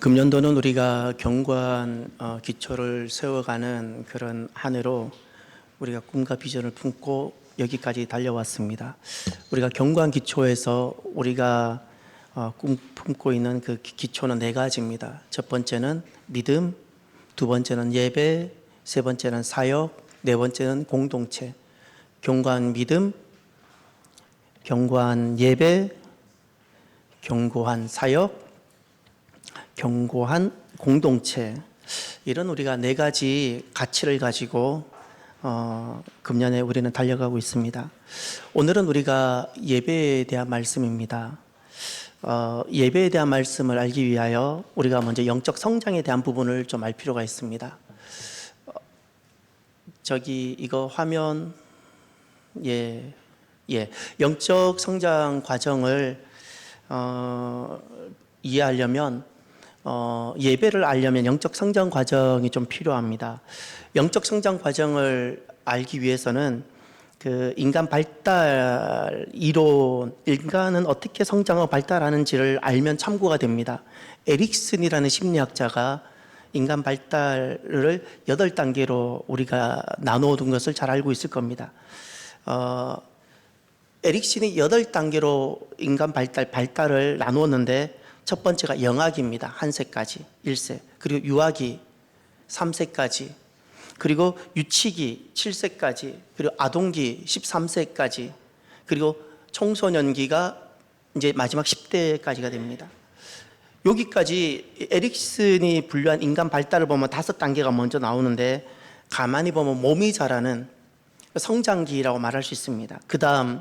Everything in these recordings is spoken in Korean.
금년도는 우리가 견고한 기초를 세워가는 그런 한 해로 우리가 꿈과 비전을 품고 여기까지 달려왔습니다. 우리가 견고한 기초에서 우리가 품고 있는 그 기초는 네 가지입니다. 첫 번째는 믿음, 두 번째는 예배, 세 번째는 사역, 네 번째는 공동체. 견고한 믿음, 견고한 예배, 견고한 사역, 견고한 공동체, 이런 우리가 네 가지 가치를 가지고 금년에 우리는 달려가고 있습니다. 오늘은 우리가 예배에 대한 말씀입니다. 예배에 대한 말씀을 알기 위하여 우리가 먼저 영적 성장에 대한 부분을 좀 알 필요가 있습니다. 이거 화면, 영적 성장 과정을 이해하려면 예배를 알려면 영적 성장 과정이 좀 필요합니다. 영적 성장 과정을 알기 위해서는 그 인간 발달 이론, 인간은 어떻게 성장하고 발달하는지를 알면 참고가 됩니다. 에릭슨이라는 심리학자가 인간 발달을 8단계로 우리가 나누어 둔 것을 잘 알고 있을 겁니다. 에릭슨이 8단계로 인간 발달을 나누었는데, 첫 번째가 영악입니다. 1세까지, 1세. 그리고 유아기 3세까지. 그리고 유치기 7세까지. 그리고 아동기 13세까지. 그리고 청소년기가 이제 마지막 10대까지가 됩니다. 여기까지 에릭슨이 분류한 인간 발달을 보면 5단계가 먼저 나오는데, 가만히 보면 몸이 자라는 성장기라고 말할 수 있습니다. 그 다음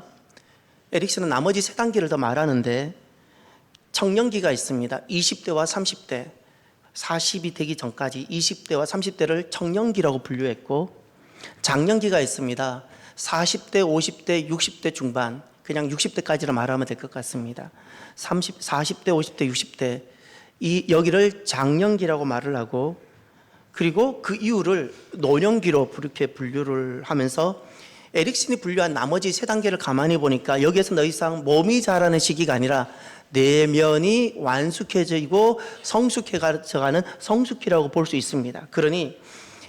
에릭슨은 나머지 3단계를 더 말하는데, 청년기가 있습니다. 20대와 30대, 40이 되기 전까지 20대와 30대를 청년기라고 분류했고, 장년기가 있습니다. 40대, 50대, 60대 중반, 그냥 60대까지로 말하면 될 것 같습니다. 40대, 50대, 60대, 여기를 장년기라고 말을 하고, 그리고 그 이후를 노년기로 그렇게 분류를 하면서, 에릭슨이 분류한 나머지 3단계를 가만히 보니까 여기에서 더 이상 몸이 자라는 시기가 아니라 내면이 완숙해지고 성숙해져가는 성숙기라고 볼 수 있습니다. 그러니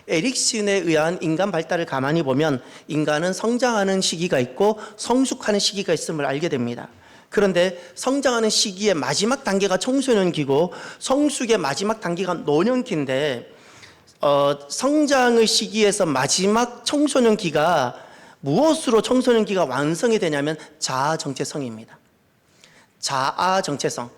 에릭슨에 의한 인간 발달을 가만히 보면 인간은 성장하는 시기가 있고 성숙하는 시기가 있음을 알게 됩니다. 그런데 성장하는 시기의 마지막 단계가 청소년기고 성숙의 마지막 단계가 노년기인데, 성장의 시기에서 마지막 청소년기가 무엇으로 청소년기가 완성이 되냐면 자아 정체성입니다. 자아 정체성.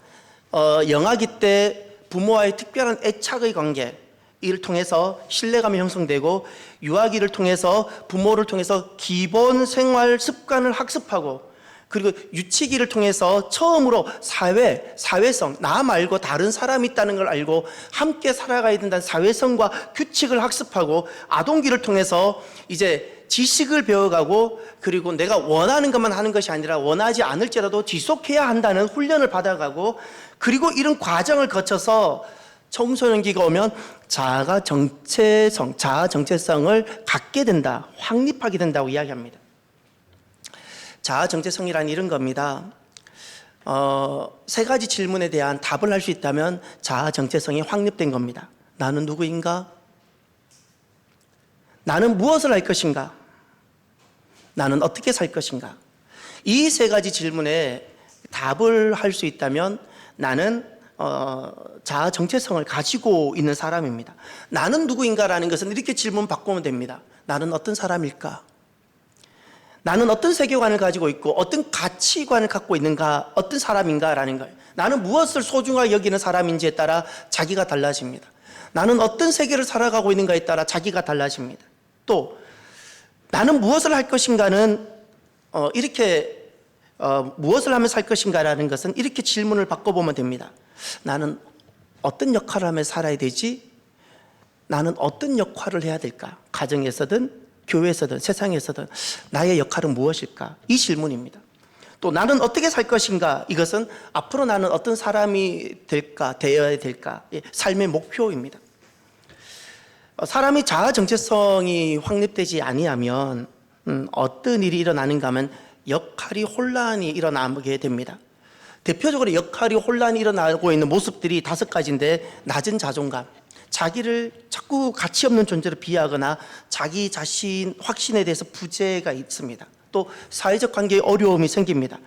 영아기 때 부모와의 특별한 애착의 관계, 이를 통해서 신뢰감이 형성되고, 유아기를 통해서 부모를 통해서 기본 생활 습관을 학습하고, 그리고 유치기를 통해서 처음으로 사회성, 나 말고 다른 사람이 있다는 걸 알고 함께 살아가야 된다는 사회성과 규칙을 학습하고, 아동기를 통해서 이제 지식을 배워가고, 그리고 내가 원하는 것만 하는 것이 아니라 원하지 않을지라도 지속해야 한다는 훈련을 받아가고, 그리고 이런 과정을 거쳐서 청소년기가 오면 자아 정체성을 갖게 된다, 확립하게 된다고 이야기합니다. 자아 정체성이란 이런 겁니다. 3가지 질문에 대한 답을 할 수 있다면 자아 정체성이 확립된 겁니다. 나는 누구인가? 나는 무엇을 할 것인가? 나는 어떻게 살 것인가? 이 3가지 질문에 답을 할 수 있다면 나는 자아 정체성을 가지고 있는 사람입니다. 나는 누구인가라는 것은 이렇게 질문 바꾸면 됩니다. 나는 어떤 사람일까? 나는 어떤 세계관을 가지고 있고 어떤 가치관을 갖고 있는가, 어떤 사람인가라는 거예요. 나는 무엇을 소중하게 여기는 사람인지에 따라 자기가 달라집니다. 나는 어떤 세계를 살아가고 있는가에 따라 자기가 달라집니다. 또 나는 무엇을 할 것인가는 무엇을 하면 살 것인가라는 것은 이렇게 질문을 바꿔보면 됩니다. 나는 어떤 역할을 하며 살아야 되지? 나는 어떤 역할을 해야 될까? 가정에서든 교회에서든 세상에서든 나의 역할은 무엇일까? 이 질문입니다. 또 나는 어떻게 살 것인가? 이것은 앞으로 나는 어떤 사람이 되어야 될까? 삶의 목표입니다. 사람이 자아 정체성이 확립되지 아니하면 어떤 일이 일어나는가 하면 역할이 혼란이 일어나게 됩니다. 대표적으로 역할이 혼란이 일어나고 있는 모습들이 5가지인데, 낮은 자존감, 자기를 자꾸 가치 없는 존재로 비하하거나 자기 자신 확신에 대해서 부재가 있습니다. 또 사회적 관계에 어려움이 생깁니다.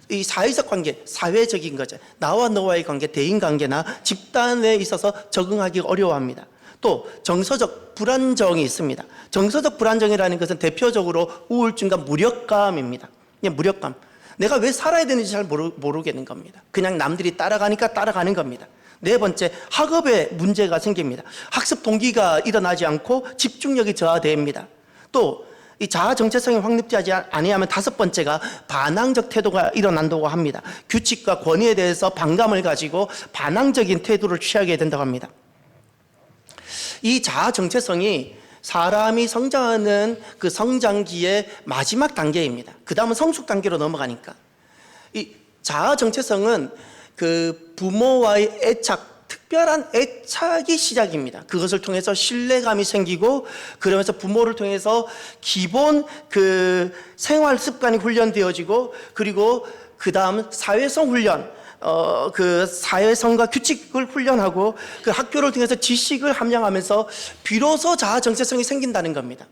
이 사회적 관계, 사회적인 거죠. 나와 너와의 관계, 대인관계나 집단에 있어서 적응하기 어려워합니다. 또 정서적 불안정이 있습니다. 정서적 불안정이라는 것은 대표적으로 우울증과 무력감입니다. 그냥 무력감. 내가 왜 살아야 되는지 잘 모르겠는 겁니다. 그냥 남들이 따라가니까 따라가는 겁니다. 4번째, 학업에 문제가 생깁니다. 학습 동기가 일어나지 않고 집중력이 저하됩니다. 또 이 자아 정체성이 확립되지 아니하면 5번째가 반항적 태도가 일어난다고 합니다. 규칙과 권위에 대해서 반감을 가지고 반항적인 태도를 취하게 된다고 합니다. 이 자아 정체성이 사람이 성장하는 그 성장기의 마지막 단계입니다. 그 다음은 성숙 단계로 넘어가니까. 이 자아 정체성은 그 부모와의 애착, 특별한 애착이 시작입니다. 그것을 통해서 신뢰감이 생기고, 그러면서 부모를 통해서 기본 그 생활 습관이 훈련되어지고, 그리고 그 다음 사회성 훈련, 그 사회성과 규칙을 훈련하고, 그 학교를 통해서 지식을 함양하면서 비로소 자아 정체성이 생긴다는 겁니다.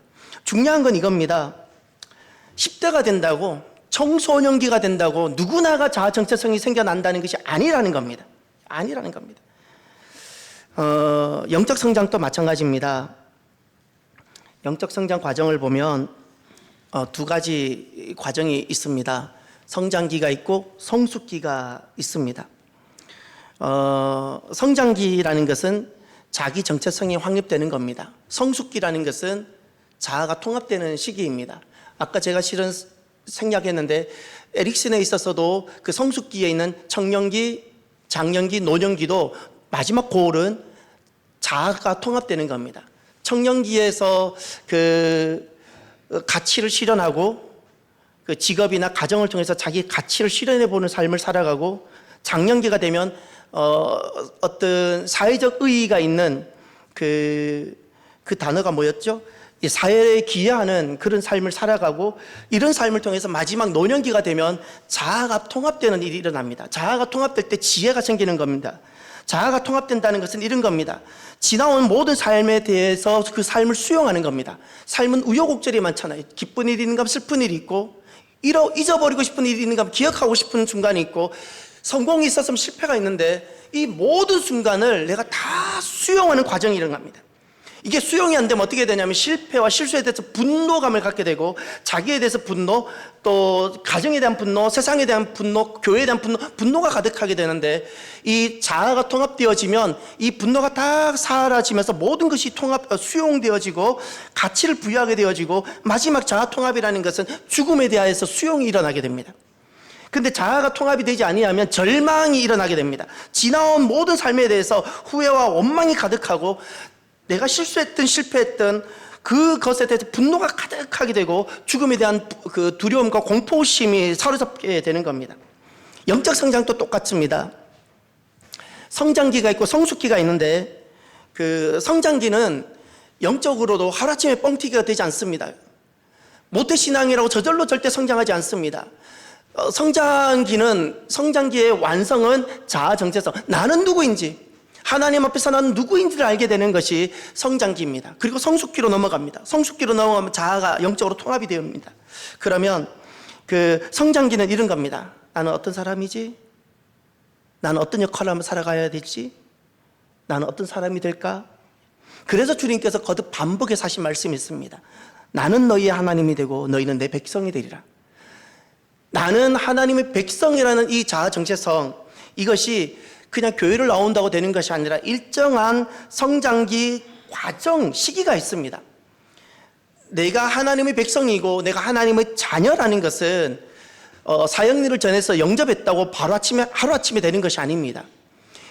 중요한 건 이겁니다. 10대가 된다고, 청소년기가 된다고 누구나가 자아 정체성이 생겨난다는 것이 아니라는 겁니다. 아니라는 겁니다. 영적 성장도 마찬가지입니다. 영적 성장 과정을 보면 2가지 과정이 있습니다. 성장기가 있고 성숙기가 있습니다. 성장기라는 것은 자기 정체성이 확립되는 겁니다. 성숙기라는 것은 자아가 통합되는 시기입니다. 아까 제가 실은 생략했는데, 에릭슨에 있어서도 그 성숙기에 있는 청년기, 장년기, 노년기도 마지막 고울은 자아가 통합되는 겁니다. 청년기에서 그 가치를 실현하고, 그 직업이나 가정을 통해서 자기 가치를 실현해 보는 삶을 살아가고, 장년기가 되면 어떤 사회적 의의가 있는 그 단어가 뭐였죠? 사회에 기여하는 그런 삶을 살아가고, 이런 삶을 통해서 마지막 노년기가 되면 자아가 통합되는 일이 일어납니다. 자아가 통합될 때 지혜가 생기는 겁니다. 자아가 통합된다는 것은 이런 겁니다. 지나온 모든 삶에 대해서 그 삶을 수용하는 겁니다. 삶은 우여곡절이 많잖아요. 기쁜 일이 있는가 하면 슬픈 일이 있고, 잊어버리고 싶은 일이 있는가 하면 기억하고 싶은 순간이 있고, 성공이 있었으면 실패가 있는데, 이 모든 순간을 내가 다 수용하는 과정이 일어납니다. 이게 수용이 안 되면 어떻게 되냐면 실패와 실수에 대해서 분노감을 갖게 되고, 자기에 대해서 분노, 또 가정에 대한 분노, 세상에 대한 분노, 교회에 대한 분노가 가득하게 되는데, 이 자아가 통합되어지면 이 분노가 다 사라지면서 모든 것이 수용되어지고 가치를 부여하게 되어지고, 마지막 자아 통합이라는 것은 죽음에 대하여서 수용이 일어나게 됩니다. 근데 자아가 통합이 되지 아니하면 절망이 일어나게 됩니다. 지나온 모든 삶에 대해서 후회와 원망이 가득하고, 내가 실수했든 실패했든 그것에 대해서 분노가 가득하게 되고, 죽음에 대한 그 두려움과 공포심이 사로잡게 되는 겁니다. 영적 성장도 똑같습니다. 성장기가 있고 성숙기가 있는데, 그 성장기는 영적으로도 하루아침에 뻥튀기가 되지 않습니다. 모태신앙이라고 저절로 절대 성장하지 않습니다. 성장기의 완성은 자아 정체성, 나는 누구인지, 하나님 앞에서 나는 누구인지를 알게 되는 것이 성장기입니다. 그리고 성숙기로 넘어갑니다. 성숙기로 넘어가면 자아가 영적으로 통합이 됩니다. 그러면 그 성장기는 이런 겁니다. 나는 어떤 사람이지? 나는 어떤 역할을 하며 살아가야 될지? 나는 어떤 사람이 될까? 그래서 주님께서 거듭 반복해서 하신 말씀이 있습니다. 나는 너희의 하나님이 되고 너희는 내 백성이 되리라. 나는 하나님의 백성이라는 이 자아 정체성, 이것이 그냥 교회를 나온다고 되는 것이 아니라 일정한 성장기 과정, 시기가 있습니다. 내가 하나님의 백성이고 내가 하나님의 자녀라는 것은 사형리를 전해서 영접했다고 하루아침에 되는 것이 아닙니다.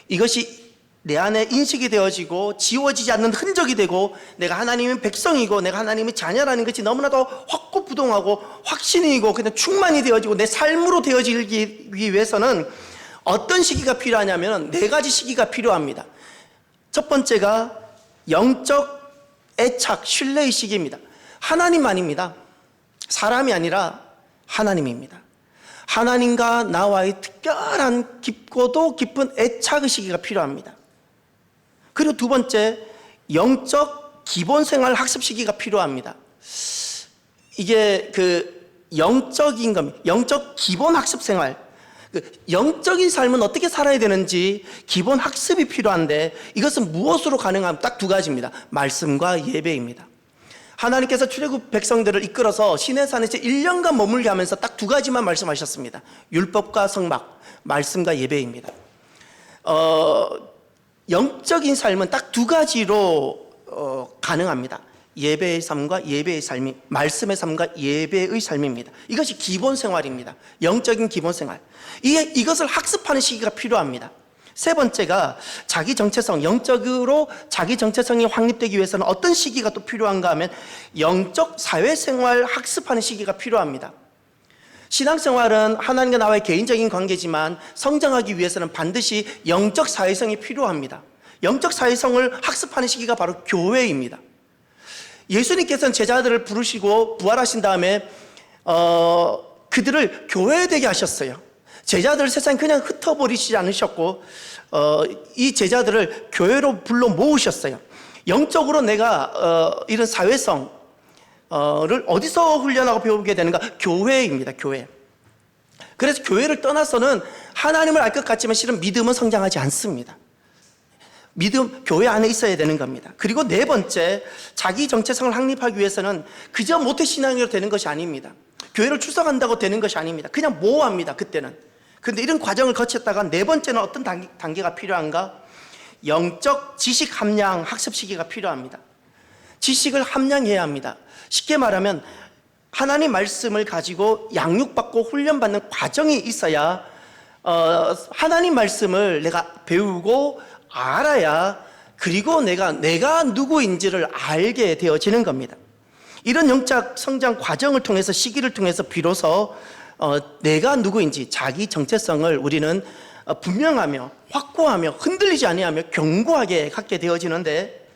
이것이 내 안에 인식이 되어지고 지워지지 않는 흔적이 되고, 내가 하나님의 백성이고 내가 하나님의 자녀라는 것이 너무나도 확고부동하고 확신이고 그냥 충만이 되어지고 내 삶으로 되어지기 위해서는 어떤 시기가 필요하냐면 4가지 시기가 필요합니다. 첫 번째가 영적 애착, 신뢰의 시기입니다. 하나님만입니다. 사람이 아니라 하나님입니다. 하나님과 나와의 특별한 깊고도 깊은 애착의 시기가 필요합니다. 그리고 두 번째, 영적 기본생활 학습 시기가 필요합니다. 이게 영적인 겁니다. 영적 기본 학습 생활. 영적인 삶은 어떻게 살아야 되는지 기본 학습이 필요한데, 이것은 무엇으로 가능하면 딱 두 가지입니다. 말씀과 예배입니다. 하나님께서 출애굽 백성들을 이끌어서 시내산에서 1년간 머물게 하면서 딱 두 가지만 말씀하셨습니다. 율법과 성막, 말씀과 예배입니다. 영적인 삶은 딱 두 가지로 가능합니다. 예배의 삶과 예배의 삶이, 말씀의 삶과 예배의 삶입니다. 이것이 기본 생활입니다. 영적인 기본 생활. 이것을 학습하는 시기가 필요합니다. 세 번째가 자기 정체성, 영적으로 자기 정체성이 확립되기 위해서는 어떤 시기가 또 필요한가 하면 영적 사회생활 학습하는 시기가 필요합니다. 신앙생활은 하나님과 나와의 개인적인 관계지만 성장하기 위해서는 반드시 영적 사회성이 필요합니다. 영적 사회성을 학습하는 시기가 바로 교회입니다. 예수님께서는 제자들을 부르시고 부활하신 다음에 그들을 교회 되게 하셨어요. 제자들을 세상에 그냥 흩어버리시지 않으셨고 이 제자들을 교회로 불러 모으셨어요. 영적으로 내가 이런 사회성을 어디서 훈련하고 배우게 되는가? 교회입니다. 교회. 그래서 교회를 떠나서는 하나님을 알 것 같지만 실은 믿음은 성장하지 않습니다. 믿음, 교회 안에 있어야 되는 겁니다. 그리고 네 번째, 자기 정체성을 확립하기 위해서는 그저 모태신앙으로 되는 것이 아닙니다. 교회를 출석한다고 되는 것이 아닙니다. 그냥 모호합니다. 그때는. 그런데 이런 과정을 거쳤다가 네 번째는 어떤 단계가 필요한가? 영적 지식 함량 학습 시기가 필요합니다. 지식을 함량해야 합니다. 쉽게 말하면 하나님 말씀을 가지고 양육받고 훈련받는 과정이 있어야 하나님 말씀을 내가 배우고 알아야 그리고 내가 누구인지를 알게 되어지는 겁니다. 이런 영적 성장 과정을 통해서 시기를 통해서 비로소 내가 누구인지 자기 정체성을 우리는 분명하며 확고하며 흔들리지 아니하며 견고하게 갖게 되어지는데,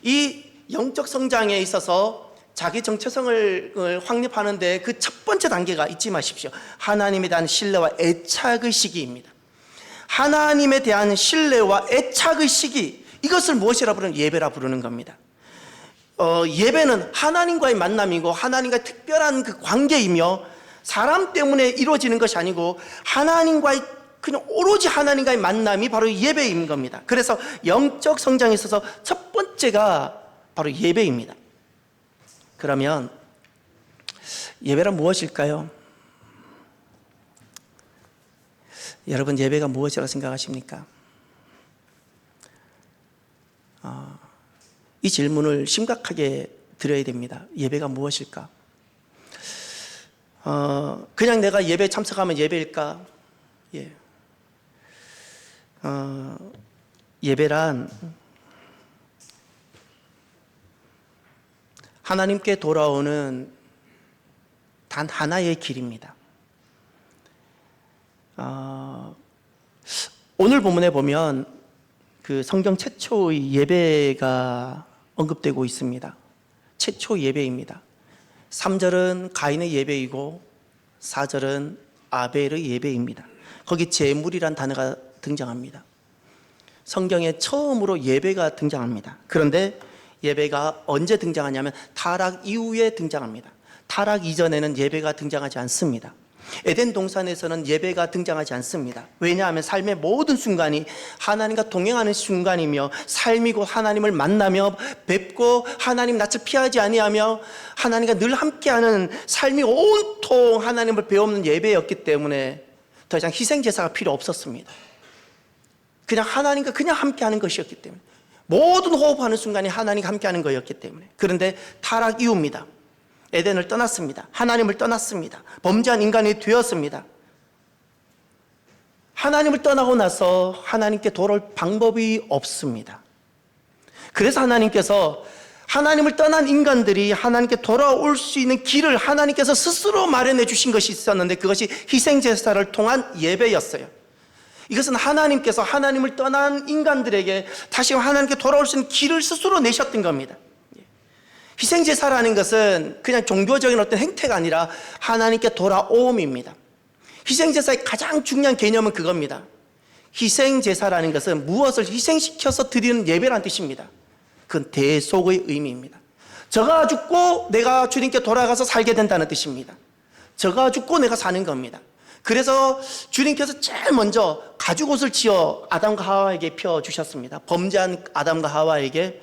이 영적 성장에 있어서 자기 정체성을 확립하는데 그 첫 번째 단계가 잊지 마십시오. 하나님에 대한 신뢰와 애착의 시기입니다. 하나님에 대한 신뢰와 애착의 시기, 이것을 무엇이라 부르는? 예배라 부르는 겁니다. 예배는 하나님과의 만남이고 하나님과의 특별한 그 관계이며 사람 때문에 이루어지는 것이 아니고 하나님과의 그냥 오로지 하나님과의 만남이 바로 예배인 겁니다. 그래서 영적 성장에 있어서 첫 번째가 바로 예배입니다. 그러면 예배란 무엇일까요? 여러분, 예배가 무엇이라고 생각하십니까? 이 질문을 심각하게 드려야 됩니다. 예배가 무엇일까? 그냥 내가 예배에 참석하면 예배일까? 예. 예배란 하나님께 돌아오는 단 하나의 길입니다. 오늘 본문에 보면 그 성경 최초의 예배가 언급되고 있습니다. 최초 예배입니다. 3절은 가인의 예배이고 4절은 아벨의 예배입니다. 거기 제물이란 단어가 등장합니다. 성경에 처음으로 예배가 등장합니다. 그런데 예배가 언제 등장하냐면 타락 이후에 등장합니다. 타락 이전에는 예배가 등장하지 않습니다. 에덴 동산에서는 예배가 등장하지 않습니다. 왜냐하면 삶의 모든 순간이 하나님과 동행하는 순간이며 삶이고 하나님을 만나며 뵙고 하나님 낯을 피하지 아니하며 하나님과 늘 함께하는 삶이 온통 하나님을 배우는 예배였기 때문에 더 이상 희생제사가 필요 없었습니다. 그냥 하나님과 그냥 함께하는 것이었기 때문에, 모든 호흡하는 순간이 하나님과 함께하는 거였기 때문에. 그런데 타락 이후입니다. 에덴을 떠났습니다. 하나님을 떠났습니다. 범죄한 인간이 되었습니다. 하나님을 떠나고 나서 하나님께 돌아올 방법이 없습니다. 그래서 하나님께서 하나님을 떠난 인간들이 하나님께 돌아올 수 있는 길을 하나님께서 스스로 마련해 주신 것이 있었는데, 그것이 희생제사를 통한 예배였어요. 이것은 하나님께서 하나님을 떠난 인간들에게 다시 하나님께 돌아올 수 있는 길을 스스로 내셨던 겁니다. 희생제사라는 것은 그냥 종교적인 어떤 행태가 아니라 하나님께 돌아옴입니다. 희생제사의 가장 중요한 개념은 그겁니다. 희생제사라는 것은 무엇을 희생시켜서 드리는 예배라는 뜻입니다. 그건 대속의 의미입니다. 저가 죽고 내가 주님께 돌아가서 살게 된다는 뜻입니다. 저가 죽고 내가 사는 겁니다. 그래서 주님께서 제일 먼저 가죽옷을 지어 아담과 하와에게 입혀주셨습니다. 범죄한 아담과 하와에게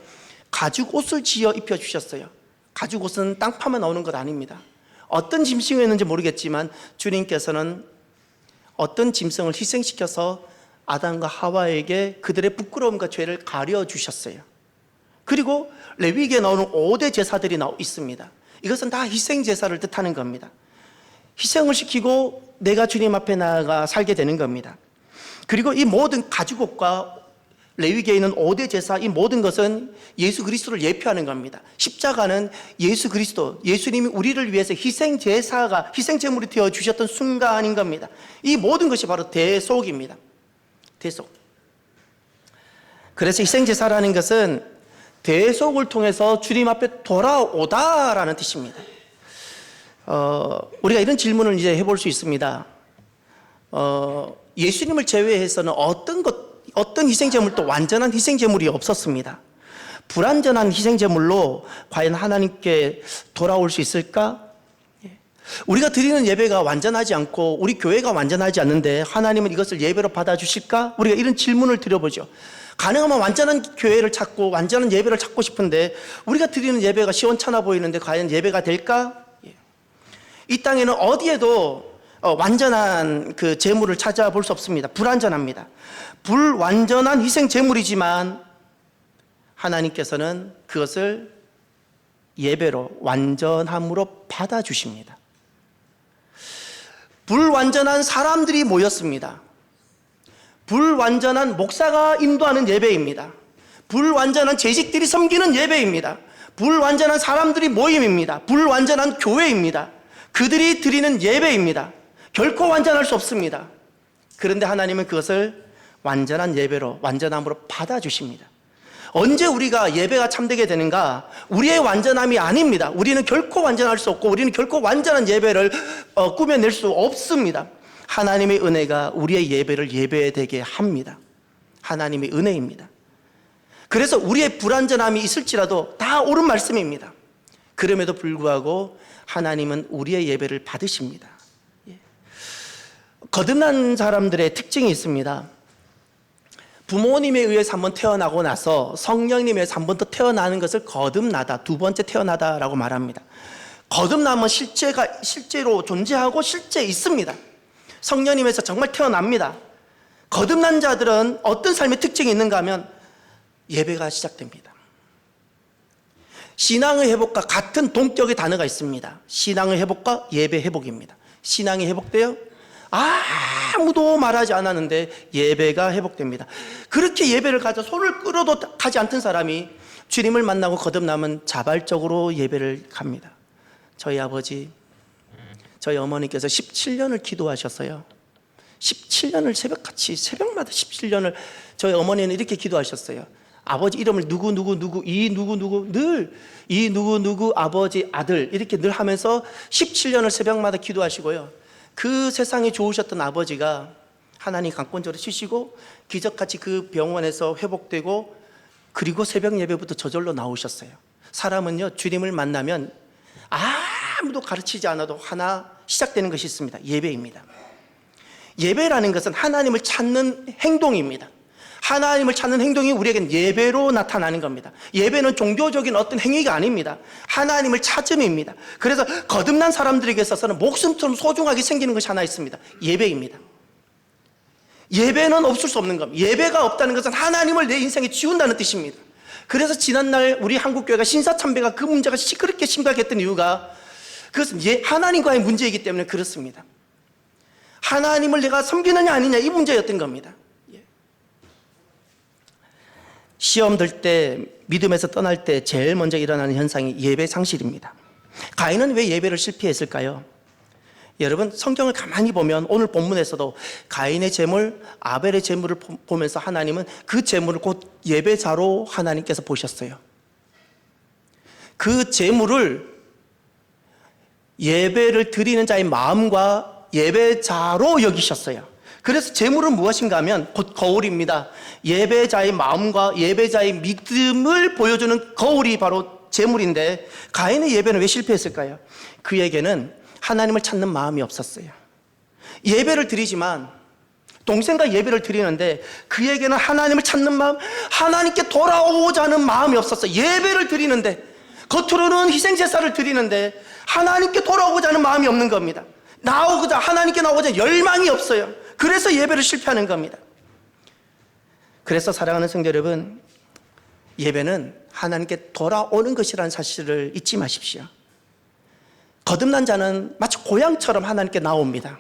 가죽옷을 지어 입혀주셨어요. 가죽옷은 땅 파면 나오는 것 아닙니다. 어떤 짐승이었는지 모르겠지만 주님께서는 어떤 짐승을 희생시켜서 아담과 하와에게 그들의 부끄러움과 죄를 가려주셨어요. 그리고 레위기에 나오는 5대 제사들이 있습니다. 이것은 다 희생제사를 뜻하는 겁니다. 희생을 시키고 내가 주님 앞에 나아가 살게 되는 겁니다. 그리고 이 모든 가죽옷과 레위기에 있는 5대 제사, 이 모든 것은 예수 그리스도를 예표하는 겁니다. 십자가는 예수 그리스도, 예수님이 우리를 위해서 희생제사가, 희생제물이 되어 주셨던 순간인 겁니다. 이 모든 것이 바로 대속입니다. 대속. 그래서 희생제사라는 것은 대속을 통해서 주님 앞에 돌아오다라는 뜻입니다. 우리가 이런 질문을 이제 해볼 수 있습니다. 예수님을 제외해서는 어떤 희생제물도 완전한 희생제물이 없었습니다. 불완전한 희생제물로 과연 하나님께 돌아올 수 있을까? 우리가 드리는 예배가 완전하지 않고 우리 교회가 완전하지 않는데 하나님은 이것을 예배로 받아주실까? 우리가 이런 질문을 드려보죠. 가능하면 완전한 교회를 찾고 완전한 예배를 찾고 싶은데 우리가 드리는 예배가 시원찮아 보이는데 과연 예배가 될까? 이 땅에는 어디에도 완전한 그 제물을 찾아볼 수 없습니다. 불완전합니다. 불완전한 희생 제물이지만 하나님께서는 그것을 예배로 완전함으로 받아주십니다. 불완전한 사람들이 모였습니다. 불완전한 목사가 인도하는 예배입니다. 불완전한 재직들이 섬기는 예배입니다. 불완전한 사람들이 모임입니다. 불완전한 교회입니다. 그들이 드리는 예배입니다. 결코 완전할 수 없습니다. 그런데 하나님은 그것을 완전한 예배로, 완전함으로 받아주십니다. 언제 우리가 예배가 참되게 되는가? 우리의 완전함이 아닙니다. 우리는 결코 완전할 수 없고 우리는 결코 완전한 예배를 꾸며낼 수 없습니다. 하나님의 은혜가 우리의 예배를 예배되게 합니다. 하나님의 은혜입니다. 그래서 우리의 불완전함이 있을지라도 다 옳은 말씀입니다. 그럼에도 불구하고 하나님은 우리의 예배를 받으십니다. 거듭난 사람들의 특징이 있습니다. 부모님에 의해서 한번 태어나고 나서 성령님에 의해서 한 번 더 태어나는 것을 거듭나다, 두 번째 태어나다라고 말합니다. 거듭남은 실제로 존재하고 실제 있습니다. 성령님에서 정말 태어납니다. 거듭난 자들은 어떤 삶의 특징이 있는가 하면 예배가 시작됩니다. 신앙의 회복과 같은 동격의 단어가 있습니다. 신앙의 회복과 예배 회복입니다. 신앙이 회복돼요? 아무도 말하지 않았는데 예배가 회복됩니다. 그렇게 예배를 가져 손을 끌어도 가지 않던 사람이 주님을 만나고 거듭나면 자발적으로 예배를 갑니다. 저희 아버지, 저희 어머니께서 17년을 기도하셨어요. 17년을 새벽마다 17년을 저희 어머니는 이렇게 기도하셨어요. 아버지 이름을 누구 늘 이 누구 아버지 아들 이렇게 늘 하면서 17년을 새벽마다 기도하시고요. 그 세상에 좋으셨던 아버지가 하나님 강권적으로 쉬시고 기적같이 그 병원에서 회복되고 그리고 새벽 예배부터 저절로 나오셨어요. 사람은요 주님을 만나면 아무도 가르치지 않아도 하나 시작되는 것이 있습니다. 예배입니다. 예배라는 것은 하나님을 찾는 행동입니다. 하나님을 찾는 행동이 우리에겐 예배로 나타나는 겁니다. 예배는 종교적인 어떤 행위가 아닙니다. 하나님을 찾음입니다. 그래서 거듭난 사람들에게 있어서는 목숨처럼 소중하게 생기는 것이 하나 있습니다. 예배입니다. 예배는 없을 수 없는 겁니다. 예배가 없다는 것은 하나님을 내 인생에 지운다는 뜻입니다. 그래서 지난날 우리 한국교회가 신사참배가 그 문제가 그렇게 심각했던 이유가 그것은 하나님과의 문제이기 때문에 그렇습니다. 하나님을 내가 섬기느냐 아니냐 이 문제였던 겁니다. 시험 들 때 믿음에서 떠날 때 제일 먼저 일어나는 현상이 예배 상실입니다. 가인은 왜 예배를 실패했을까요? 여러분 성경을 가만히 보면 오늘 본문에서도 가인의 제물, 아벨의 제물을 보면서 하나님은 그 제물을 곧 예배자로 하나님께서 보셨어요. 그 제물을 예배를 드리는 자의 마음과 예배자로 여기셨어요. 그래서 제물은 무엇인가 하면 곧 거울입니다. 예배자의 마음과 예배자의 믿음을 보여주는 거울이 바로 제물인데, 가인의 예배는 왜 실패했을까요? 그에게는 하나님을 찾는 마음이 없었어요. 예배를 드리지만, 동생과 예배를 드리는데 그에게는 하나님을 찾는 마음, 하나님께 돌아오고자 하는 마음이 없었어요. 예배를 드리는데, 겉으로는 희생제사를 드리는데 하나님께 돌아오고자 하는 마음이 없는 겁니다. 하나님께 나오고자 열망이 없어요. 그래서 예배를 실패하는 겁니다. 그래서 사랑하는 성도 여러분, 예배는 하나님께 돌아오는 것이라는 사실을 잊지 마십시오. 거듭난 자는 마치 고향처럼 하나님께 나옵니다.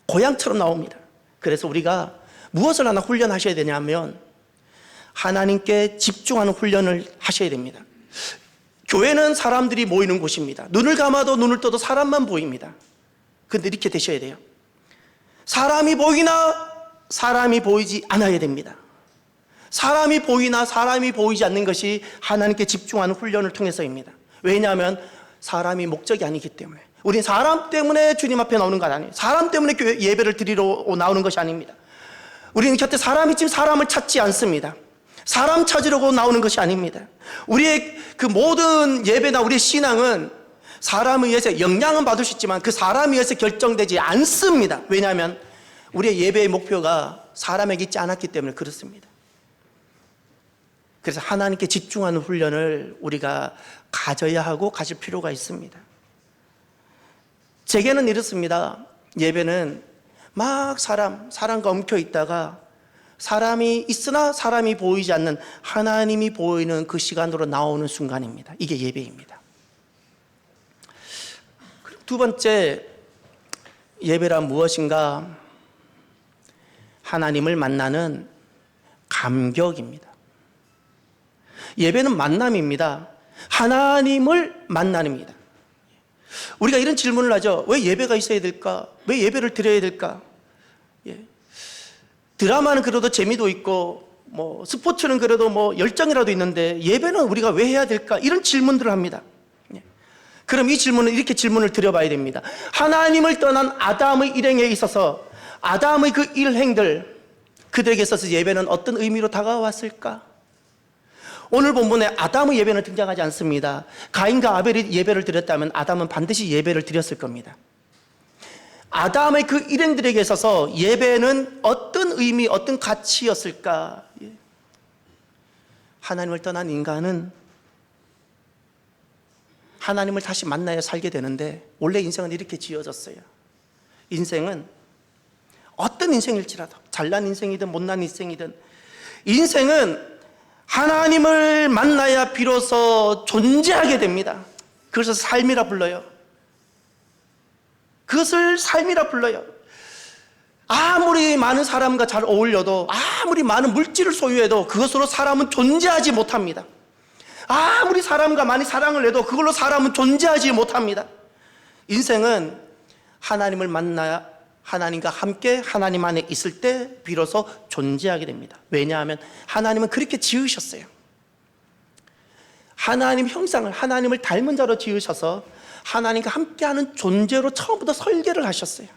고향처럼 나옵니다. 그래서 우리가 무엇을 하나 훈련하셔야 되냐면 하나님께 집중하는 훈련을 하셔야 됩니다. 교회는 사람들이 모이는 곳입니다. 눈을 감아도 눈을 떠도 사람만 보입니다. 그런데 이렇게 되셔야 돼요. 사람이 보이나 사람이 보이지 않아야 됩니다. 사람이 보이나 사람이 보이지 않는 것이 하나님께 집중하는 훈련을 통해서입니다. 왜냐하면 사람이 목적이 아니기 때문에. 우린 사람 때문에 주님 앞에 나오는 것 아니에요. 사람 때문에 교회 예배를 드리러 나오는 것이 아닙니다. 우리는 곁에 사람이 있지만 사람을 찾지 않습니다. 사람 찾으려고 나오는 것이 아닙니다. 우리의 그 모든 예배나 우리의 신앙은 사람에 의해서 영향은 받을 수 있지만 그 사람에 의해서 결정되지 않습니다. 왜냐하면 우리의 예배의 목표가 사람에게 있지 않았기 때문에 그렇습니다. 그래서 하나님께 집중하는 훈련을 우리가 가져야 하고 가질 필요가 있습니다. 제게는 이렇습니다. 예배는 막 사람과 엉켜 있다가 사람이 있으나 사람이 보이지 않는 하나님이 보이는 그 시간으로 나오는 순간입니다. 이게 예배입니다. 두 번째, 예배란 무엇인가? 하나님을 만나는 감격입니다. 예배는 만남입니다. 하나님을 만나는입니다. 우리가 이런 질문을 하죠. 왜 예배가 있어야 될까? 왜 예배를 드려야 될까? 드라마는 그래도 재미도 있고 스포츠는 그래도 열정이라도 있는데 예배는 우리가 왜 해야 될까? 이런 질문들을 합니다. 그럼 이 질문은 이렇게 질문을 드려봐야 됩니다. 하나님을 떠난 아담의 일행에 있어서 아담의 그 일행들, 그들에게 있어서 예배는 어떤 의미로 다가왔을까? 오늘 본문에 아담의 예배는 등장하지 않습니다. 가인과 아벨이 예배를 드렸다면 아담은 반드시 예배를 드렸을 겁니다. 아담의 그 일행들에게 있어서 예배는 어떤 의미, 어떤 가치였을까? 하나님을 떠난 인간은 하나님을 다시 만나야 살게 되는데 원래 인생은 이렇게 지어졌어요. 인생은 어떤 인생일지라도 잘난 인생이든 못난 인생이든 인생은 하나님을 만나야 비로소 존재하게 됩니다. 그것을 삶이라 불러요. 그것을 삶이라 불러요. 아무리 많은 사람과 잘 어울려도 아무리 많은 물질을 소유해도 그것으로 사람은 존재하지 못합니다. 아무리 사람과 많이 사랑을 해도 그걸로 사람은 존재하지 못합니다. 인생은 하나님을 만나야 하나님과 함께 하나님 안에 있을 때 비로소 존재하게 됩니다. 왜냐하면 하나님은 그렇게 지으셨어요. 하나님 형상을, 하나님을 닮은 자로 지으셔서 하나님과 함께하는 존재로 처음부터 설계를 하셨어요.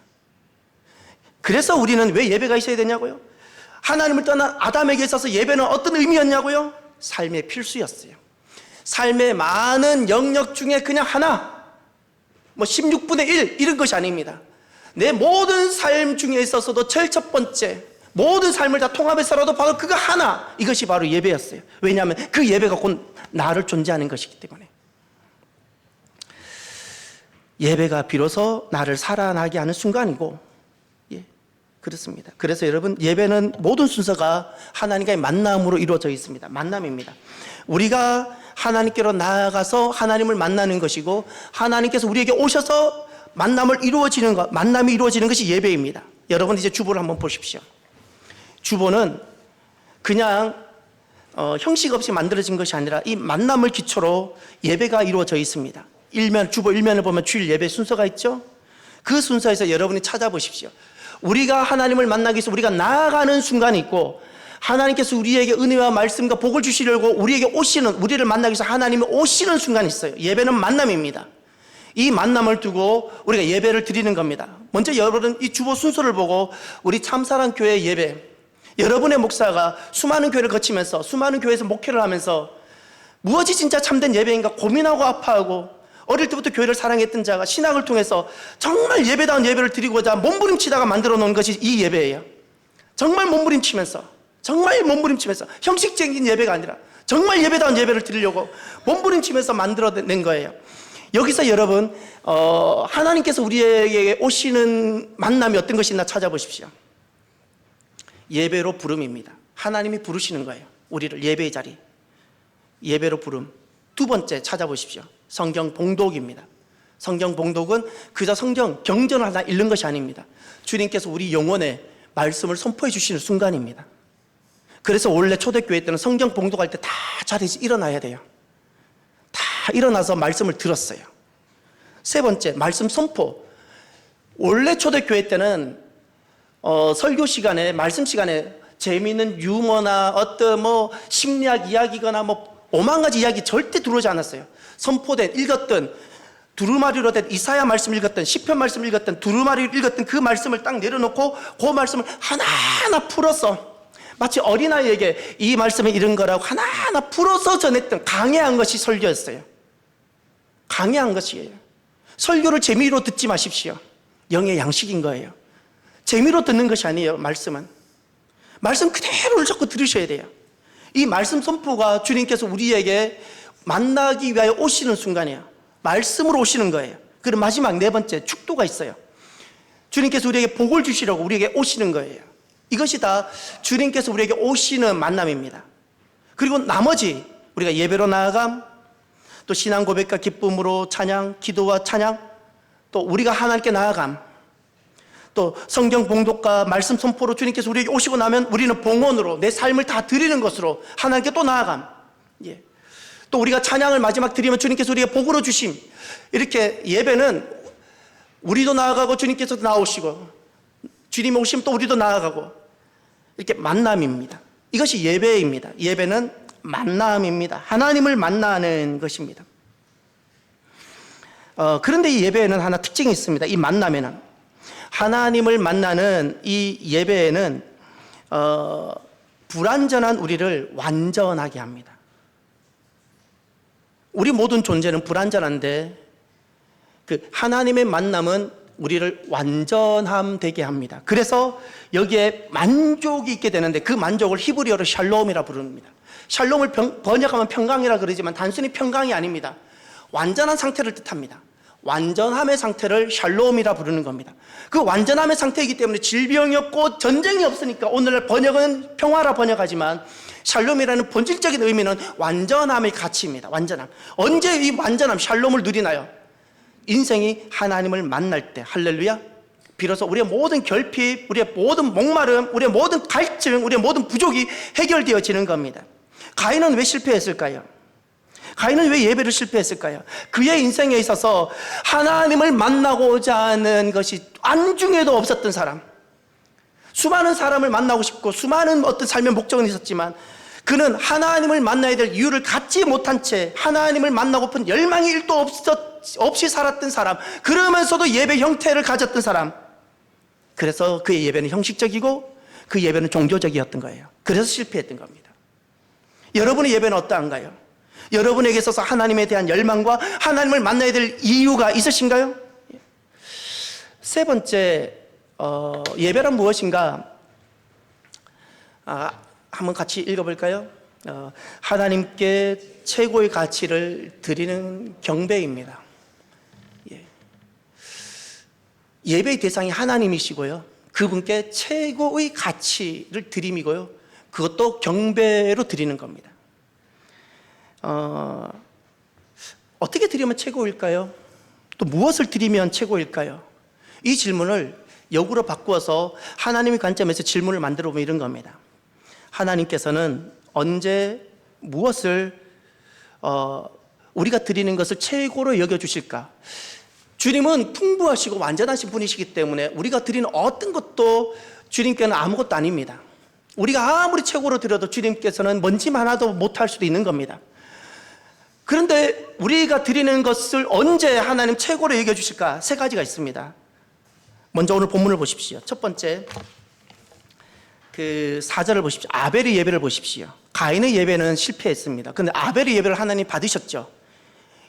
그래서 우리는 왜 예배가 있어야 되냐고요? 하나님을 떠난 아담에게 있어서 예배는 어떤 의미였냐고요? 삶의 필수였어요. 삶의 많은 영역 중에 그냥 하나, 16분의 1 이런 것이 아닙니다. 내 모든 삶 중에 있어서도 제일 첫 번째, 모든 삶을 다 통합해서라도 바로 그거 하나, 이것이 바로 예배였어요. 왜냐하면 그 예배가 곧 나를 존재하는 것이기 때문에. 예배가 비로소 나를 살아나게 하는 순간이고, 그렇습니다. 그래서 여러분, 예배는 모든 순서가 하나님과의 만남으로 이루어져 있습니다. 만남입니다. 우리가 하나님께로 나아가서 하나님을 만나는 것이고, 하나님께서 우리에게 오셔서 만남이 이루어지는 것이 예배입니다. 여러분, 이제 주보를 한번 보십시오. 주보는 그냥 형식 없이 만들어진 것이 아니라 이 만남을 기초로 예배가 이루어져 있습니다. 주보 1면을 보면 주일 예배 순서가 있죠. 그 순서에서 여러분이 찾아보십시오. 우리가 하나님을 만나기 위해서 우리가 나아가는 순간이 있고, 하나님께서 우리에게 은혜와 말씀과 복을 주시려고 우리에게 우리를 만나기 위해서 하나님이 오시는 순간이 있어요. 예배는 만남입니다. 이 만남을 두고 우리가 예배를 드리는 겁니다. 먼저 여러분 이 주보 순서를 보고 우리 참사랑 교회 예배, 여러분의 목사가 수많은 교회를 거치면서 수많은 교회에서 목회를 하면서 무엇이 진짜 참된 예배인가 고민하고 아파하고 어릴 때부터 교회를 사랑했던 자가 신학을 통해서 정말 예배다운 예배를 드리고자 몸부림치다가 만들어 놓은 것이 이 예배예요. 정말 몸부림치면서 형식적인 예배가 아니라 정말 예배다운 예배를 드리려고 몸부림치면서 만들어낸 거예요. 여기서 여러분 하나님께서 우리에게 오시는 만남이 어떤 것이 있나 찾아보십시오. 예배로 부름입니다. 하나님이 부르시는 거예요. 우리를 예배의 자리, 예배로 부름. 두 번째 찾아보십시오. 성경 봉독입니다. 성경 봉독은 그저 성경 경전을 하나 읽는 것이 아닙니다. 주님께서 우리 영혼에 말씀을 선포해 주시는 순간입니다. 그래서 원래 초대교회 때는 성경 봉독할 때 다 자리에서 일어나야 돼요. 다 일어나서 말씀을 들었어요. 세 번째, 말씀 선포. 원래 초대교회 때는 설교 시간에, 말씀 시간에 재미있는 유머나 어떤 심리학 이야기거나 오만 가지 이야기 절대 들어오지 않았어요. 선포된, 읽었던, 두루마리로 된 이사야 말씀 읽었던, 시편 말씀 읽었던, 두루마리로 읽었던 그 말씀을 딱 내려놓고 그 말씀을 하나하나 풀어서 마치 어린아이에게 이 말씀은 이런 거라고 하나하나 풀어서 전했던 강해한 것이 설교였어요. 강해한 것이에요. 설교를 재미로 듣지 마십시오. 영의 양식인 거예요. 재미로 듣는 것이 아니에요. 말씀은 말씀 그대로를 자꾸 들으셔야 돼요. 이 말씀 선포가 주님께서 우리에게 만나기 위하여 오시는 순간이에요. 말씀으로 오시는 거예요. 그리고 마지막 네 번째, 축도가 있어요. 주님께서 우리에게 복을 주시려고 우리에게 오시는 거예요. 이것이 다 주님께서 우리에게 오시는 만남입니다. 그리고 나머지 우리가 예배로 나아감, 또 신앙 고백과 기쁨으로 찬양, 기도와 찬양, 또 우리가 하나님께 나아감, 또 성경 봉독과 말씀 선포로 주님께서 우리에게 오시고 나면 우리는 봉헌으로 내 삶을 다 드리는 것으로 하나님께 또 나아감. 예. 또 우리가 찬양을 마지막 드리면 주님께서 우리에게 복으로 주심. 이렇게 예배는 우리도 나아가고 주님께서도 나오시고 주님이 오시면 또 우리도 나아가고 이렇게 만남입니다. 이것이 예배입니다. 예배는 만남입니다. 하나님을 만나는 것입니다. 그런데 이 예배에는 하나 특징이 있습니다. 이 만남에는 하나님을 만나는 이 예배에는 불완전한 우리를 완전하게 합니다. 우리 모든 존재는 불완전한데 그 하나님의 만남은 우리를 완전함 되게 합니다. 그래서 여기에 만족이 있게 되는데 그 만족을 히브리어로 샬롬이라 부릅니다. 샬롬을 번역하면 평강이라 그러지만 단순히 평강이 아닙니다. 완전한 상태를 뜻합니다. 완전함의 상태를 샬롬이라 부르는 겁니다. 그 완전함의 상태이기 때문에 질병이 없고 전쟁이 없으니까 오늘날 번역은 평화라 번역하지만 샬롬이라는 본질적인 의미는 완전함의 가치입니다. 완전함. 언제 이 완전함, 샬롬을 누리나요? 인생이 하나님을 만날 때, 할렐루야. 비로소 우리의 모든 결핍, 우리의 모든 목마름, 우리의 모든 갈증, 우리의 모든 부족이 해결되어지는 겁니다. 가인은 왜 실패했을까요? 가인은 왜 예배를 실패했을까요? 그의 인생에 있어서 하나님을 만나고자 하는 것이 안중에도 없었던 사람, 수많은 사람을 만나고 싶고 수많은 어떤 삶의 목적은 있었지만 그는 하나님을 만나야 될 이유를 갖지 못한 채 하나님을 만나고픈 열망이 1도 없이 살았던 사람, 그러면서도 예배 형태를 가졌던 사람. 그래서 그의 예배는 형식적이고 그 예배는 종교적이었던 거예요. 그래서 실패했던 겁니다. 여러분의 예배는 어떠한가요? 여러분에게 있어서 하나님에 대한 열망과 하나님을 만나야 될 이유가 있으신가요? 세 번째, 예배란 무엇인가? 한번 같이 읽어볼까요? 하나님께 최고의 가치를 드리는 경배입니다. 예배의 대상이 하나님이시고요, 그분께 최고의 가치를 드림이고요, 그것도 경배로 드리는 겁니다. 어떻게 드리면 최고일까요? 또 무엇을 드리면 최고일까요? 이 질문을 역으로 바꾸어서 하나님의 관점에서 질문을 만들어 보면 이런 겁니다. 하나님께서는 언제 무엇을 우리가 드리는 것을 최고로 여겨주실까? 주님은 풍부하시고 완전하신 분이시기 때문에 우리가 드리는 어떤 것도 주님께는 아무것도 아닙니다. 우리가 아무리 최고로 드려도 주님께서는 먼지 하나도 못할 수도 있는 겁니다. 그런데 우리가 드리는 것을 언제 하나님 최고로 여겨주실까? 세 가지가 있습니다. 먼저 오늘 본문을 보십시오. 첫 번째, 그 4절을 보십시오. 아벨의 예배를 보십시오. 가인의 예배는 실패했습니다. 그런데 아벨의 예배를 하나님 받으셨죠.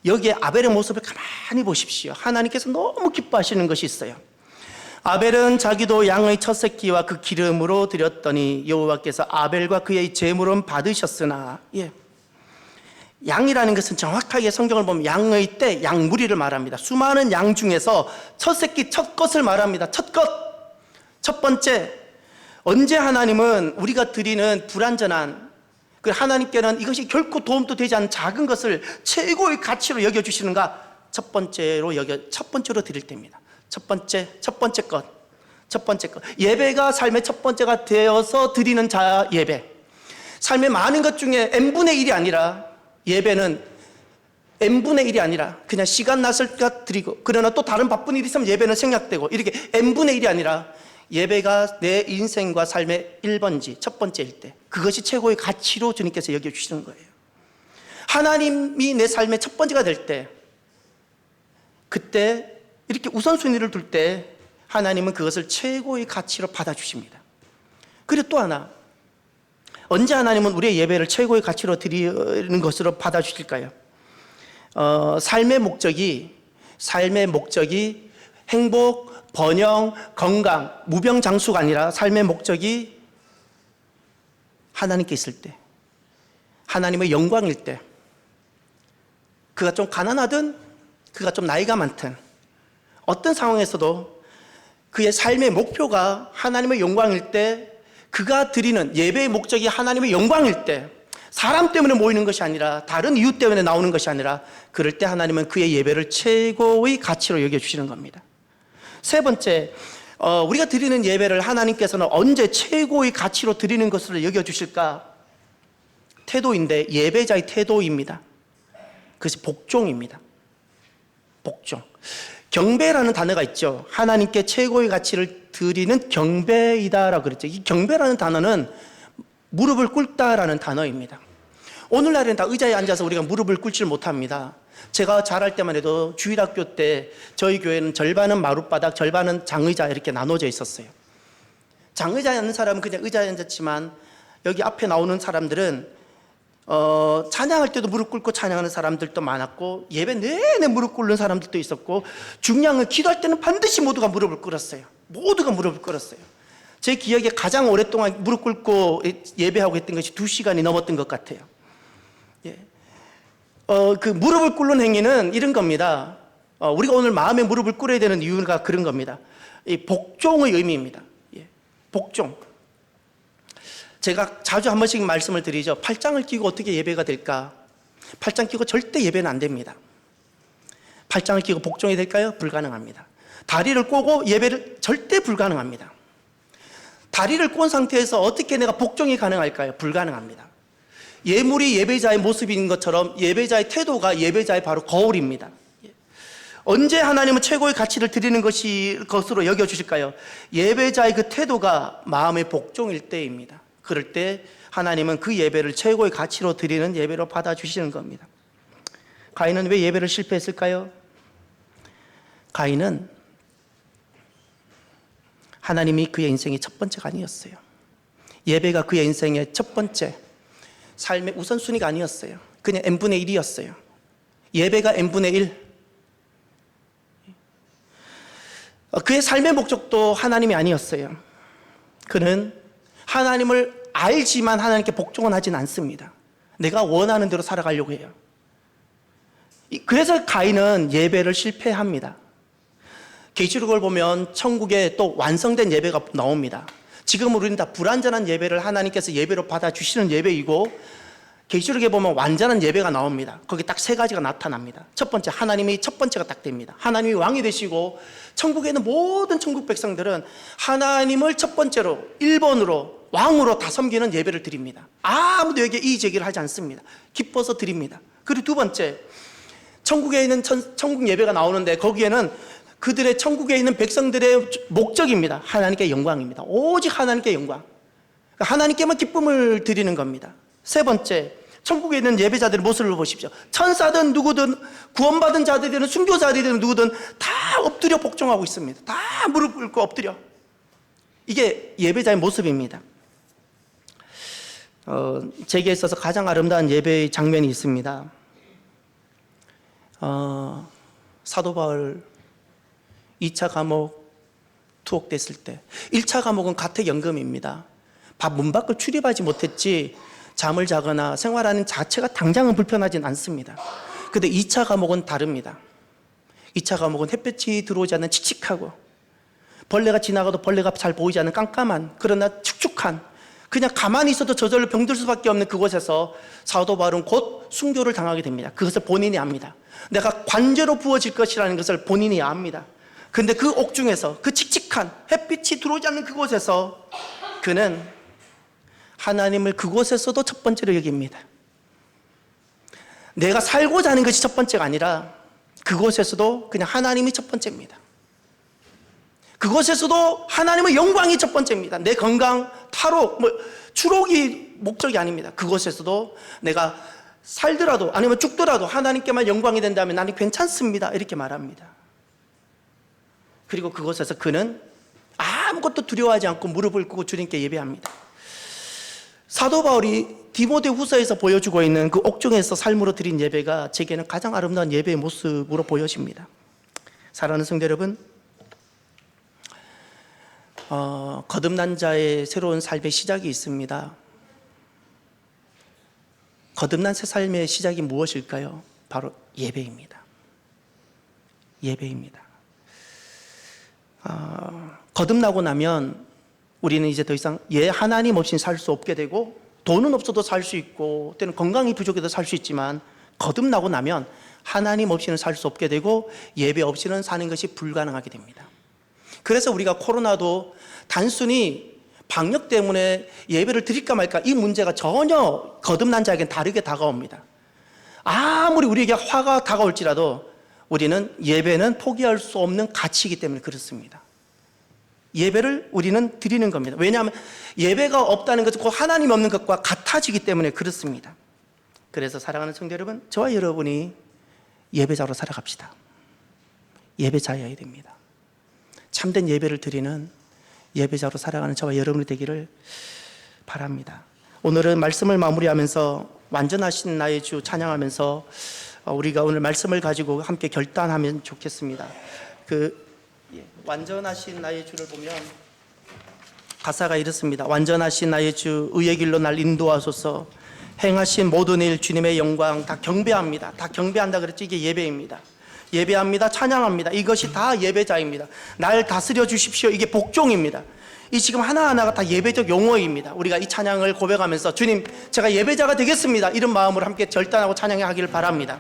여기에 아벨의 모습을 가만히 보십시오. 하나님께서 너무 기뻐하시는 것이 있어요. 아벨은 자기도 양의 첫 새끼와 그 기름으로 드렸더니 여호와께서 아벨과 그의 제물은 받으셨으나, 양이라는 것은 정확하게 성경을 보면 양의 때, 양무리를 말합니다. 수많은 양 중에서 첫 새끼, 첫 것을 말합니다. 첫 것, 첫 번째. 언제 하나님은 우리가 드리는 불완전한, 그 하나님께는 이것이 결코 도움도 되지 않는 작은 것을 최고의 가치로 여겨주시는가? 첫 번째로 드릴 때입니다. 첫 번째 것. 예배가 삶의 첫 번째가 되어서 드리는 자 예배. 삶의 많은 것 중에 n분의 1이 아니라, 예배는 n분의 1이 아니라 그냥 시간 났을 때 드리고, 그러나 또 다른 바쁜 일이 있으면 예배는 생략되고, 이렇게 n분의 1이 아니라 예배가 내 인생과 삶의 1번지, 첫 번째일 때, 그것이 최고의 가치로 주님께서 여겨주시는 거예요. 하나님이 내 삶의 첫 번째가 될 때, 그때 이렇게 우선순위를 둘 때 하나님은 그것을 최고의 가치로 받아주십니다. 그리고 또 하나, 언제 하나님은 우리의 예배를 최고의 가치로 드리는 것으로 받아주실까요? 삶의 목적이 행복, 번영, 건강, 무병장수가 아니라 삶의 목적이 하나님께 있을 때, 하나님의 영광일 때, 그가 좀 가난하든 그가 좀 나이가 많든 어떤 상황에서도 그의 삶의 목표가 하나님의 영광일 때, 그가 드리는 예배의 목적이 하나님의 영광일 때, 사람 때문에 모이는 것이 아니라 다른 이유 때문에 나오는 것이 아니라, 그럴 때 하나님은 그의 예배를 최고의 가치로 여겨주시는 겁니다. 세 번째, 우리가 드리는 예배를 하나님께서는 언제 최고의 가치로 드리는 것으로 여겨주실까? 태도인데, 예배자의 태도입니다. 그것이 복종입니다. 복종. 경배라는 단어가 있죠. 하나님께 최고의 가치를 드리는 경배이다라고 그랬죠. 이 경배라는 단어는 무릎을 꿇다라는 단어입니다. 오늘날에는 다 의자에 앉아서 우리가 무릎을 꿇지를 못합니다. 제가 자랄 때만 해도 주일학교 때 저희 교회는 절반은 마룻바닥, 절반은 장의자 이렇게 나눠져 있었어요. 장의자에 앉는 사람은 그냥 의자에 앉았지만, 여기 앞에 나오는 사람들은 찬양할 때도 무릎 꿇고 찬양하는 사람들도 많았고, 예배 내내 무릎 꿇는 사람들도 있었고, 중요한 건 기도할 때는 반드시 모두가 무릎을 꿇었어요. 모두가 무릎을 꿇었어요. 제 기억에 가장 오랫동안 무릎 꿇고 예배하고 했던 것이 2시간이 넘었던 것 같아요. 그 무릎을 꿇는 행위는 이런 겁니다. 우리가 오늘 마음에 무릎을 꿇어야 되는 이유가 그런 겁니다. 이 복종의 의미입니다. 복종. 제가 자주 한 번씩 말씀을 드리죠. 팔짱을 끼고 어떻게 예배가 될까? 팔짱 끼고 절대 예배는 안 됩니다. 팔짱을 끼고 복종이 될까요? 불가능합니다. 다리를 꼬고 예배를 절대 불가능합니다. 다리를 꼰 상태에서 어떻게 내가 복종이 가능할까요? 불가능합니다. 예물이 예배자의 모습인 것처럼 예배자의 태도가 예배자의 바로 거울입니다. 언제 하나님은 최고의 가치를 드리는 것으로 여겨주실까요? 예배자의 그 태도가 마음의 복종일 때입니다. 그럴 때 하나님은 그 예배를 최고의 가치로 드리는 예배로 받아주시는 겁니다. 가인은 왜 예배를 실패했을까요? 가인은 하나님이 그의 인생의 첫 번째가 아니었어요. 예배가 그의 인생의 첫 번째, 삶의 우선순위가 아니었어요. 그냥 n분의 1이었어요. 예배가 n분의 1. 그의 삶의 목적도 하나님이 아니었어요. 그는 하나님을 알지만 하나님께 복종은 하진 않습니다. 내가 원하는 대로 살아가려고 해요. 그래서 가인은 예배를 실패합니다. 계시록을 보면 천국에 또 완성된 예배가 나옵니다. 지금 우리는 다 불완전한 예배를 하나님께서 예배로 받아주시는 예배이고, 계시록에 보면 완전한 예배가 나옵니다. 거기 딱 세 가지가 나타납니다. 첫 번째, 하나님이 첫 번째가 딱 됩니다. 하나님이 왕이 되시고, 천국에 있는 모든 천국 백성들은 하나님을 첫 번째로 1번으로 왕으로 다 섬기는 예배를 드립니다. 아무도 여기에 이의제기를 하지 않습니다. 기뻐서 드립니다. 그리고 두 번째, 천국에 있는 천국 예배가 나오는데, 거기에는 그들의 천국에 있는 백성들의 목적입니다. 하나님께 영광입니다. 오직 하나님께 영광. 하나님께만 기쁨을 드리는 겁니다. 세 번째, 천국에 있는 예배자들의 모습을 보십시오. 천사든 누구든 구원받은 자들이든 순교자들이든 누구든 다 엎드려 복종하고 있습니다. 다 무릎 꿇고 엎드려. 이게 예배자의 모습입니다. 제게 있어서 가장 아름다운 예배의 장면이 있습니다. 사도 바울 2차 감옥 투옥됐을 때 1차 감옥은 가택연금입니다. 밥 문 밖을 출입하지 못했지 잠을 자거나 생활하는 자체가 당장은 불편하진 않습니다. 근데 2차 감옥은 다릅니다. 2차 감옥은 햇볕이 들어오지 않는 칙칙하고 벌레가 지나가도 벌레가 잘 보이지 않는 깜깜한, 그러나 축축한, 그냥 가만히 있어도 저절로 병들 수밖에 없는 그곳에서 사도 바울은 곧 순교를 당하게 됩니다. 그것을 본인이 압니다. 내가 관제로 부어질 것이라는 것을 본인이 압니다. 근데 그 옥중에서, 그 칙칙한 햇빛이 들어오지 않는 그곳에서 그는 하나님을 그곳에서도 첫 번째로 여깁니다. 내가 살고자 하는 것이 첫 번째가 아니라 그곳에서도 그냥 하나님이 첫 번째입니다. 그곳에서도 하나님의 영광이 첫 번째입니다. 내 건강, 탈옥, 추록이 목적이 아닙니다. 그곳에서도 내가 살더라도 아니면 죽더라도 하나님께만 영광이 된다면 나는 괜찮습니다. 이렇게 말합니다. 그리고 그곳에서 그는 아무것도 두려워하지 않고 무릎을 꿇고 주님께 예배합니다. 사도 바울이 디모데후서에서 보여주고 있는 그 옥중에서 삶으로 드린 예배가 제게는 가장 아름다운 예배의 모습으로 보여집니다. 사랑하는 성도 여러분, 거듭난 자의 새로운 삶의 시작이 있습니다. 거듭난 새 삶의 시작이 무엇일까요? 바로 예배입니다. 예배입니다. 거듭나고 나면 우리는 이제 더 이상 하나님 없이는 살 수 없게 되고, 돈은 없어도 살 수 있고 때는 건강이 부족해도 살 수 있지만, 거듭나고 나면 하나님 없이는 살 수 없게 되고 예배 없이는 사는 것이 불가능하게 됩니다. 그래서 우리가 코로나도 단순히 방역 때문에 예배를 드릴까 말까 이 문제가 전혀 거듭난 자에게는 다르게 다가옵니다. 아무리 우리에게 화가 다가올지라도 우리는 예배는 포기할 수 없는 가치이기 때문에 그렇습니다. 예배를 우리는 드리는 겁니다. 왜냐하면 예배가 없다는 것은 곧 하나님 없는 것과 같아지기 때문에 그렇습니다. 그래서 사랑하는 성도 여러분, 저와 여러분이 예배자로 살아갑시다. 예배자여야 됩니다. 참된 예배를 드리는 예배자로 살아가는 저와 여러분이 되기를 바랍니다. 오늘은 말씀을 마무리하면서 완전하신 나의 주 찬양하면서 우리가 오늘 말씀을 가지고 함께 결단하면 좋겠습니다. 완전하신 나의 주를 보면 가사가 이렇습니다. 완전하신 나의 주, 의의 길로 날 인도하소서. 행하신 모든 일 주님의 영광 다 경배합니다. 다 경배한다 그랬죠. 이게 예배입니다. 예배합니다. 찬양합니다. 이것이 다 예배자입니다. 날 다스려 주십시오. 이게 복종입니다. 이 지금 하나하나가 다 예배적 용어입니다. 우리가 이 찬양을 고백하면서 주님, 제가 예배자가 되겠습니다, 이런 마음으로 함께 절단하고 찬양하기를 바랍니다.